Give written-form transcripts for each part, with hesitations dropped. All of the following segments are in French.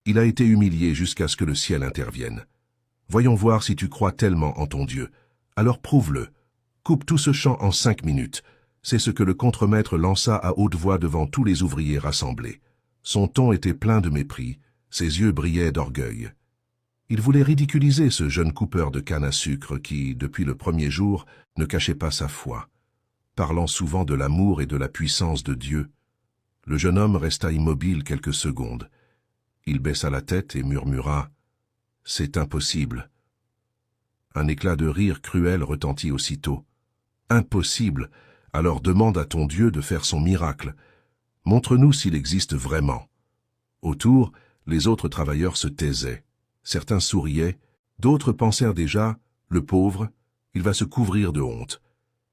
Il a été humilié jusqu'à ce que le ciel intervienne. Voyons voir si tu crois tellement en ton Dieu. Alors prouve-le. Coupe tout ce champ en 5 minutes. C'est ce que le contremaître lança à haute voix devant tous les ouvriers rassemblés. Son ton était plein de mépris, ses yeux brillaient d'orgueil. Il voulait ridiculiser ce jeune coupeur de canne à sucre qui, depuis le premier jour, ne cachait pas sa foi. Parlant souvent de l'amour et de la puissance de Dieu, le jeune homme resta immobile quelques secondes. Il baissa la tête et murmura « C'est impossible ». Un éclat de rire cruel retentit aussitôt. « Impossible, alors demande à ton Dieu de faire son miracle. Montre-nous s'il existe vraiment. » Autour, les autres travailleurs se taisaient. Certains souriaient, d'autres pensèrent déjà « Le pauvre, il va se couvrir de honte ».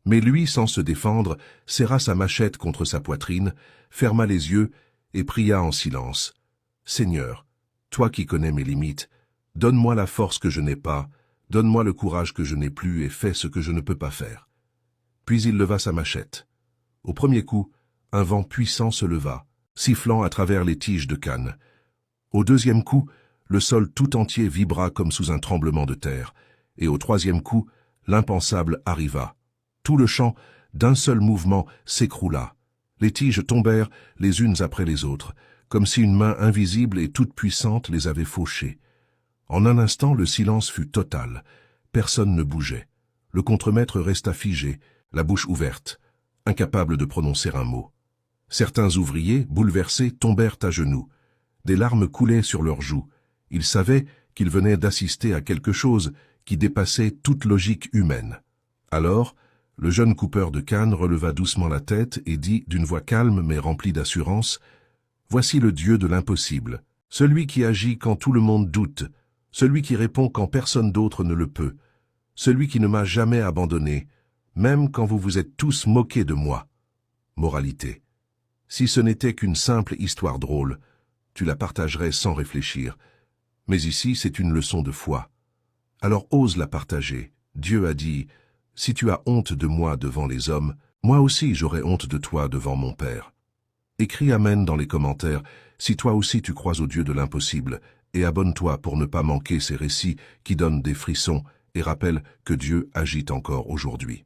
Mais lui, sans se défendre, serra sa machette contre sa poitrine, ferma les yeux et pria en silence. « Seigneur, toi qui connais mes limites, donne-moi la force que je n'ai pas, donne-moi le courage que je n'ai plus et fais ce que je ne peux pas faire. » Puis il leva sa machette. Au premier coup, un vent puissant se leva, sifflant à travers les tiges de canne. Au deuxième coup, le sol tout entier vibra comme sous un tremblement de terre, et au troisième coup, l'impensable arriva. Tout le champ, d'un seul mouvement, s'écroula. Les tiges tombèrent les unes après les autres, comme si une main invisible et toute puissante les avait fauchées. En un instant, le silence fut total. Personne ne bougeait. Le contremaître resta figé, la bouche ouverte, incapable de prononcer un mot. Certains ouvriers, bouleversés, tombèrent à genoux. Des larmes coulaient sur leurs joues. Ils savaient qu'ils venaient d'assister à quelque chose qui dépassait toute logique humaine. Alors, le jeune coupeur de canne releva doucement la tête et dit d'une voix calme mais remplie d'assurance « Voici le Dieu de l'impossible, celui qui agit quand tout le monde doute, celui qui répond quand personne d'autre ne le peut, celui qui ne m'a jamais abandonné, même quand vous vous êtes tous moqués de moi. » Moralité. Si ce n'était qu'une simple histoire drôle, tu la partagerais sans réfléchir. Mais ici, c'est une leçon de foi. Alors ose la partager. Dieu a dit « Si tu as honte de moi devant les hommes, moi aussi j'aurai honte de toi devant mon Père. » Écris Amen dans les commentaires si toi aussi tu crois au Dieu de l'impossible et abonne-toi pour ne pas manquer ces récits qui donnent des frissons et rappellent que Dieu agit encore aujourd'hui.